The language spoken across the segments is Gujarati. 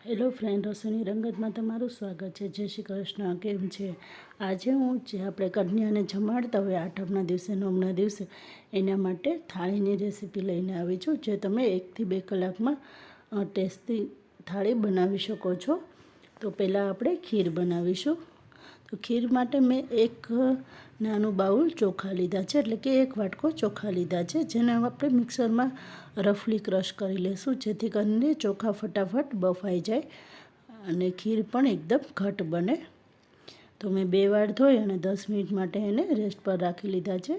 હેલો ફ્રેન્ડ, રસોઈની રંગતમાં તમારું સ્વાગત છે. જય શ્રી કૃષ્ણ. કેમ છે? આજે હું જે આપણે કન્યાને જમાડતા હોય આઠમના દિવસે, નવમના દિવસે, એના માટે થાળીની રેસીપી લઈને આવી છું, જે તમે 1 થી 2 કલાકમાં ટેસ્ટી થાળી બનાવી શકો છો. તો પહેલાં આપણે ખીર બનાવીશું. તો ખીર માટે મેં એક નાનું બાઉલ ચોખા લીધા છે, એટલે કે 1 વાટકો ચોખા લીધા છે, જેને આપણે મિક્સરમાં રફલી ક્રશ કરી લઈશું, જેથી કરીને ચોખા ફટાફટ બફાઈ જાય અને ખીર પણ એકદમ ઘટ બને. તો મેં 2 વાર ધોઈ અને 10 મિનિટ માટે એને રેસ્ટ પર રાખી લીધા છે.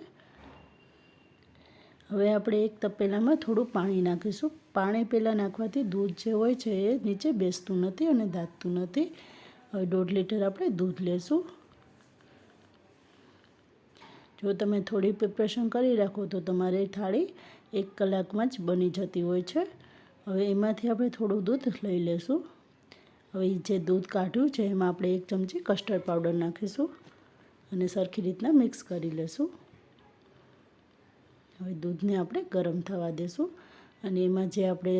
હવે આપણે એક તપેલામાં થોડું પાણી નાખીશું. પાણી પહેલાં નાખવાથી દૂધ જે હોય છે એ નીચે બેસતું નથી અને દાટતું નથી. હવે 1.5 લીટર આપણે દૂધ લેશું. જો તમે થોડી પ્રિપરેશન કરી રાખો તો તમારી થાળી 1 કલાકમાં જ બની જતી હોય છે. હવે એમાંથી આપણે થોડું દૂધ લઈ લેશું. હવે જે દૂધ કાઢ્યું છે એમાં આપણે 1 ચમચી કસ્ટર્ડ પાવડર નાખીશું અને સરખી રીતના મિક્સ કરી લેશું. હવે દૂધને આપણે ગરમ થવા દેશું અને એમાં જે આપણે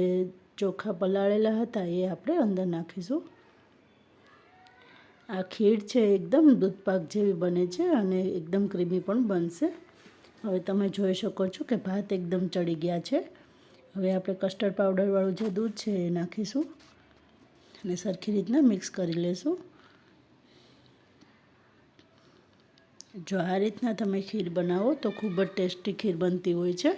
ચોખા પલાળેલા હતા એ આપણે અંદર નાખીશું. આ ખીર છે એકદમ દૂધપાક જેવી બને છે અને એકદમ ક્રીમી પણ બનશે. હવે તમે જોઈ શકો છો કે ભાત એકદમ ચડી ગયા છે. હવે આપણે કસ્ટર્ડ પાવડરવાળું જે દૂધ છે એ નાખીશું અને સરખી રીતના મિક્સ કરી લેશું. જો આ રીતના તમે ખીર બનાવો તો ખૂબ જ ટેસ્ટી ખીર બનતી હોય છે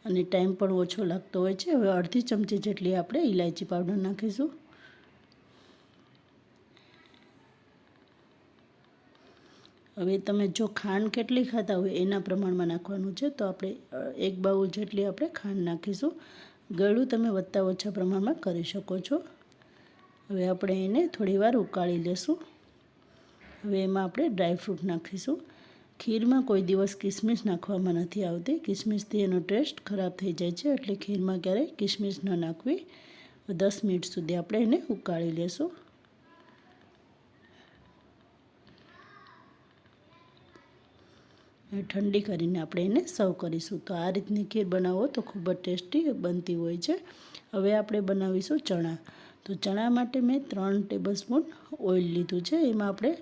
અને ટાઈમ પણ ઓછો લાગતો હોય છે. હવે અડધી ચમચી જેટલી આપણે ઇલાયચી પાવડર નાખીશું. હવે તમે જો ખાંડ કેટલી ખાતા હોય એના પ્રમાણમાં નાખવાનું છે, તો આપણે 1 બાઉલ જેટલી આપણે ખાંડ નાખીશું. ગળ્યું તમે વધતા ઓછા પ્રમાણમાં કરી શકો છો. હવે આપણે એને થોડીવાર ઉકાળી લેશું. હવે એમાં આપણે ડ્રાયફ્રૂટ નાખીશું. ખીરમાં કોઈ દિવસ કિસમિસ નાખવામાં નથી આવતી. કિસમિસથી એનો ટેસ્ટ ખરાબ થઈ જાય છે, એટલે ખીરમાં ક્યારેય કિસમિસ ન નાખવી. 10 મિનિટ સુધી આપણે એને ઉકાળી લેશું. ઠંડી કરીને આપણે એને સર્વ કરીશું. તો આ રીતની ખીર બનાવો તો ખૂબ જ ટેસ્ટી બનતી હોય છે. હવે આપણે બનાવીશું ચણા. તો ચણા માટે મેં 3 ટેબલસ્પૂન ઓઇલ લીધું છે. એમાં આપણે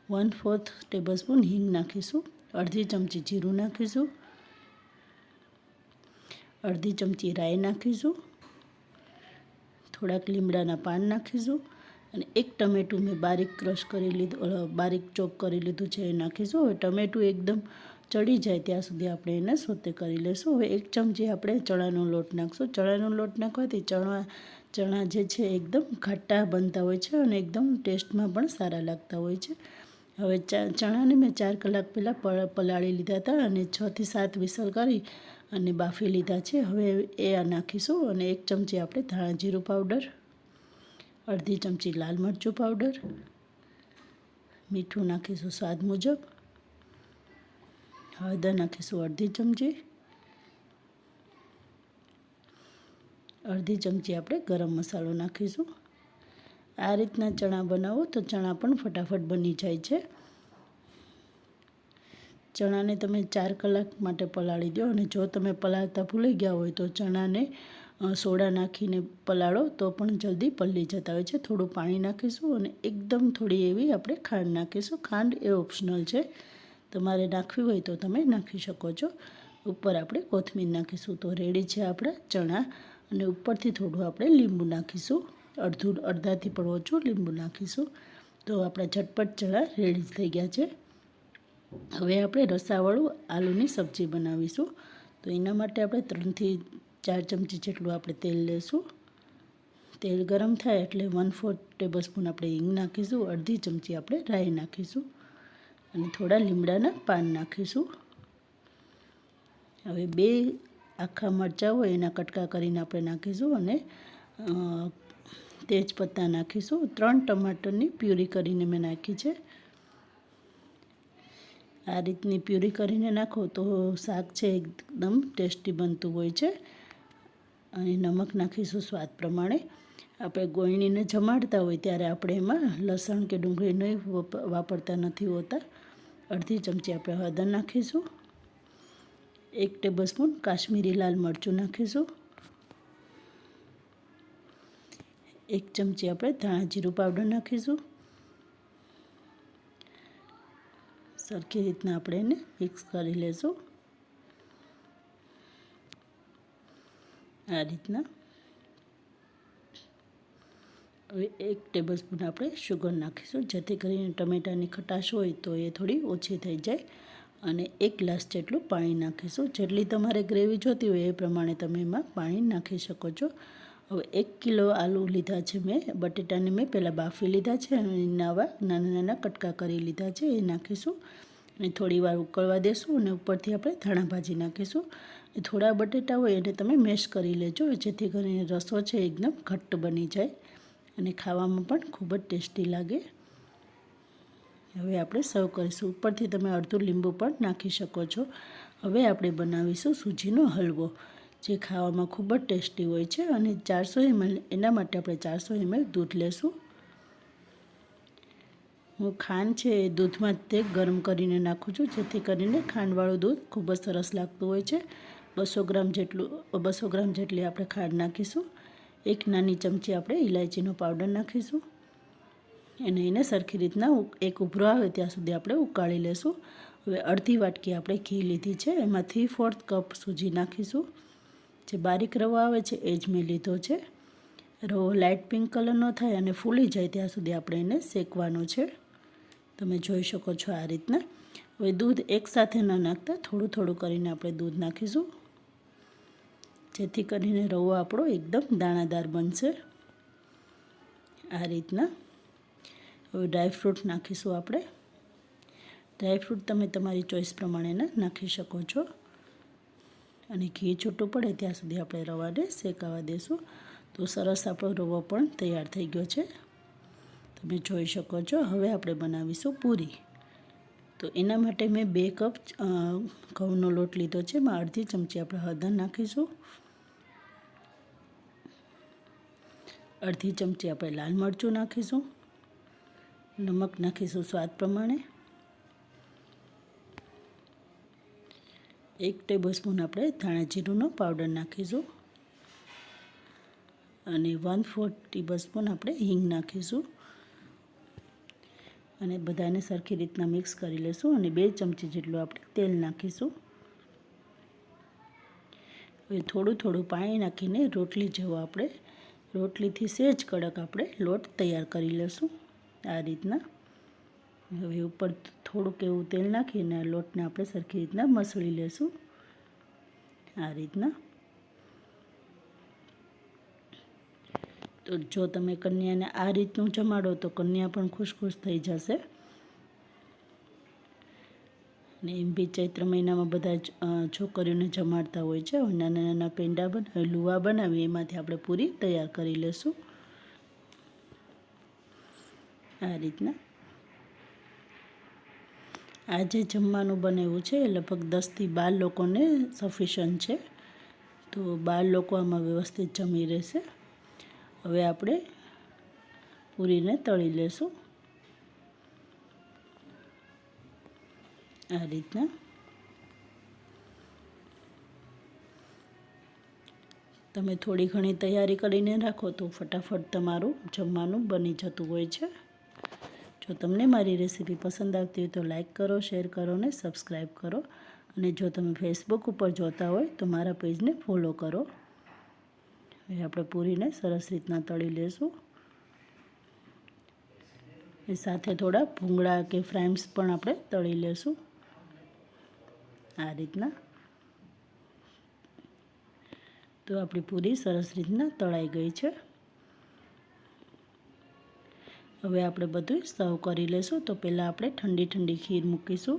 1/4 ટેબલસ્પૂન હિંગ નાખીશું, અડધી ચમચી જીરું નાખીશું, અડધી ચમચી રાઈ નાખીશું, થોડાક લીમડાના પાન નાખીશું અને 1 ટમેટું મેં બારીક ક્રશ કરી લીધું, બારીક ચોપ કરી લીધું છે એ નાખીશું. હવે ટમેટું એકદમ ચડી જાય ત્યાં સુધી આપણે એને સોતે કરી લઈશું. હવે 1 ચમચી આપણે ચણાનો લોટ નાખીશું. ચણાનો લોટ નાખવાથી ચણા જે છે એકદમ ઘાટા બનતા હોય છે અને એકદમ ટેસ્ટમાં પણ સારા લાગતા હોય છે. હવે ચણાને મેં 4 કલાક પહેલાં પલાળી લીધા હતા અને 6 થી 7 વિસલ કરી અને બાફી લીધા છે. હવે એ નાખીશું અને 1 ચમચી આપણે ધાણા જીરું પાવડર, અડધી ચમચી લાલ મરચું પાવડર, મીઠું નાખીશું સ્વાદ મુજબ, હળદર નાખીશું અડધી ચમચી, અડધી ચમચી આપણે ગરમ મસાલો નાખીશું. આ રીતના ચણા બનાવો તો ચણા પણ ફટાફટ બની જાય છે. ચણાને તમે 4 કલાક માટે પલાળી દો અને જો તમે પલાળતા ભૂલી ગયા હોય તો ચણાને સોડા નાખીને પલાળો તો પણ જલ્દી પલળી જતા હોય છે. થોડું પાણી નાખીશું અને એકદમ થોડી એવી આપણે ખાંડ નાખીશું. ખાંડ એ ઓપ્શનલ છે, તમારે નાખવી હોય તો તમે નાખી શકો છો. ઉપર આપણે કોથમીર નાખીશું. તો રેડી છે આપણા ચણા અને ઉપરથી થોડું આપણે લીંબુ નાખીશું. અડધાથી પણ ઓછું લીંબુ નાખીશું. તો આપણા ઝટપટ ચણા રેડી થઈ ગયા છે. હવે આપણે રસાવાળું આલુની સબ્જી બનાવીશું. તો એના માટે આપણે 3 થી 4 ચમચી જેટલું આપણે તેલ લઈશું. તેલ ગરમ થાય એટલે 1/4 ટેબલસ્પૂન આપણે હિંગ નાખીશું, અડધી ચમચી આપણે રાઈ નાખીશું અને થોડા લીમડાના પાન નાખીશું. હવે 2 આખા મરચાં હોય એના કટકા કરીને આપણે નાખીશું અને તેજપત્તા નાખીશું. 3 ટમાટરની પ્યુરી કરીને મેં નાખી છે. આ રીતની પ્યુરી કરીને નાખો તો શાક છે એકદમ ટેસ્ટી બનતું હોય છે. અને નમક નાખીશું સ્વાદ પ્રમાણે. આપણે ગોળણીને જમાડતા હોય ત્યારે આપણે એમાં લસણ કે ડુંગળી નહીં વાપરતા નથી હોતા. અડધી ચમચી આપણે હળદર નાખીશું, 1 ટેબલસ્પૂન કાશ્મીરી લાલ મરચું નાખીશું, 1 ચમચી આપણે ધાણા જીરું પાવડર નાખીશું. સરખી રીતના આપણે એને મિક્સ કરી લઈશું. આ રીતના. હવે 1 ટેબલસ્પૂન આપણે શુગર નાખીશું, જેથી કરીને ટમેટાની ખટાશ હોય તો એ થોડી ઓછી થઈ જાય. અને 1 ગ્લાસ જેટલું પાણી નાખીશું. જેટલી તમારે ગ્રેવી જોતી હોય એ પ્રમાણે તમે એમાં પાણી નાખી શકો છો. હવે 1 કિલો આલુ લીધા છે મેં. બટેટાને મેં પહેલાં બાફી લીધા છે અને આવા નાના નાના કટકા કરી લીધા છે, એ નાખીશું. અને થોડી વાર ઉકળવા દેશું અને ઉપરથી આપણે ધાણા ભાજી નાખીશું. થોડા બટેટા હોય એને તમે મેશ કરી લેજો, જેથી કરીને રસો છે એકદમ ઘટ્ટ બની જાય અને ખાવામાં પણ ખૂબ જ ટેસ્ટી લાગે. હવે આપણે સર્વ કરીશું. ઉપરથી તમે અડધું લીંબુ પણ નાખી શકો છો. હવે આપણે બનાવીશું સૂજીનો હલવો, જે ખાવામાં ખૂબ જ ટેસ્ટી હોય છે. અને 400 ml, એના માટે આપણે 400 ml દૂધ લેશું. હું ખાંડ છે એ દૂધમાં જ તે ગરમ કરીને નાખું છું, જેથી કરીને ખાંડવાળું દૂધ ખૂબ જ સરસ લાગતું હોય છે. 200 ગ્રામ જેટલી આપણે ખાંડ નાખીશું. 1 નાની ચમચી આપણે ઇલાયચીનો પાવડર નાખીશું. અને એને સરખી રીતના એક ઉભરો આવે ત્યાં સુધી આપણે ઉકાળી લેશું. હવે અડધી વાટકી આપણે ઘી લીધી છે, એમાં 3/4 કપ સૂજી નાખીશું. જે બારીક રવો આવે છે એ જ મેં લીધો છે. રવો લાઇટ પિંક કલરનો થાય અને ફૂલી જાય ત્યાં સુધી આપણે એને શેકવાનો છે. તમે જોઈ શકો છો આ રીતના. હવે દૂધ એકસાથે ન નાખતા થોડું થોડું કરીને આપણે દૂધ નાખીશું, જેથી કરીને રવો આપણો એકદમ દાણાદાર બનશે. આ રીતના. હવે ડ્રાયફ્રૂટ નાખીશું આપણે. ડ્રાયફ્રૂટ તમે તમારી ચોઈસ પ્રમાણેના નાખી શકો છો. અને ઘી છૂટું પડે ત્યાં સુધી આપણે રવાને શેકાવા દેશું. તો સરસ આપણો રવો પણ તૈયાર થઈ ગયો છે, તમે જોઈ શકો છો. હવે આપણે બનાવીશું પૂરી. તો એના માટે મેં 2 કપ ઘઉંનો લોટ લીધો છે, એમાં અડધી ચમચી આપણે હળદર નાખીશું. અડધી ચમચી આપણે લાલ મરચું નાખીશું. નમક નાખીશું સ્વાદ પ્રમાણે. 1 ટેબલસ્પૂન આપણે ધાણા જીરુંનો પાવડર નાખીશું. અને 1/4 ટીસ્પૂન આપણે હિંગ નાખીશું. અને બધાને સરખી રીતના મિક્સ કરી લેશું. અને 2 ચમચી જેટલું આપણે તેલ નાખીશું. હવે થોડું થોડું પાણી નાખીને રોટલી જેવો આપણે, રોટલીથી સહેજ કડક આપણે લોટ તૈયાર કરી લેશું. આ રીતના. હવે ઉપર થોડુંક એવું તેલ નાખીને આ લોટને આપણે સરખી રીતના મસળી લેશું. આ રીતના. તો જો તમે કન્યાને આ રીતનું જમાડો તો કન્યા પણ ખુશ થઈ જશે. અને એમ બી ચૈત્ર મહિનામાં બધા જ છોકરીઓને જમાડતા હોય છે. નાના નાના પેંડા લુવા બનાવી એમાંથી આપણે પૂરી તૈયાર કરી લેશું. આ રીતના. આ જે જમવાનું બનાવ્યું છે એ લગભગ 10થી 12 લોકોને સફિશન્ટ છે. તો 12 લોકો આમાં વ્યવસ્થિત જમી રહેશે. હવે આપણે પૂરીને તળી લેશું. આ રીતના. તમે થોડી ઘણી તૈયારી કરીને રાખો તો ફટાફટ તમારું જમવાનું બની જતું હોય છે. જો તમને મારી રેસીપી પસંદ આવતી હોય તો લાઈક કરો, શેર કરો અને સબસ્ક્રાઈબ કરો. અને જો તમે ફેસબુક ઉપર જોતા હોય તો મારા પેજને ફોલો કરો. હવે આપણે પૂરીને સરસ રીતના તળી લેશું. એ સાથે થોડા ભૂંગળા કે ફ્રાઈમ્સ પણ આપણે તળી લેશું. આ રીતના. તો આપણી પૂરી સરસ રીતના તળાઈ ગઈ છે. હવે આપણે બધું સર્વ કરી લેશું. તો પહેલાં આપણે ઠંડી ખીર મૂકીશું,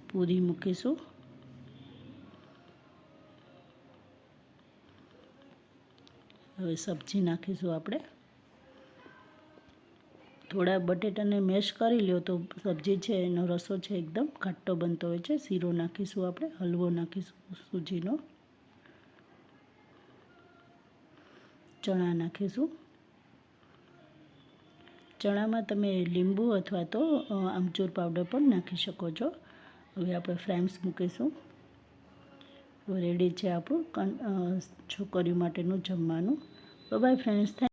પૂરી મૂકીશું. હવે સબ્જી નાખીશું આપણે. થોડા બટેટાને મેશ કરી લ્યો તો સબ્જી છે એનો રસો છે એકદમ ઘાટો બનતો હોય છે. શીરો નાખીશું આપણે, હલવો નાખીશું સૂજીનો, ચણા નાખીશું. ચણામાં તમે લીંબુ અથવા તો આમચૂર પાવડર પણ નાખી શકો છો. હવે આપણે ફ્રાઈમ્સ મૂકીશું. રેડી છે આપણું છોકરીઓ માટેનું જમવાનું. By friends.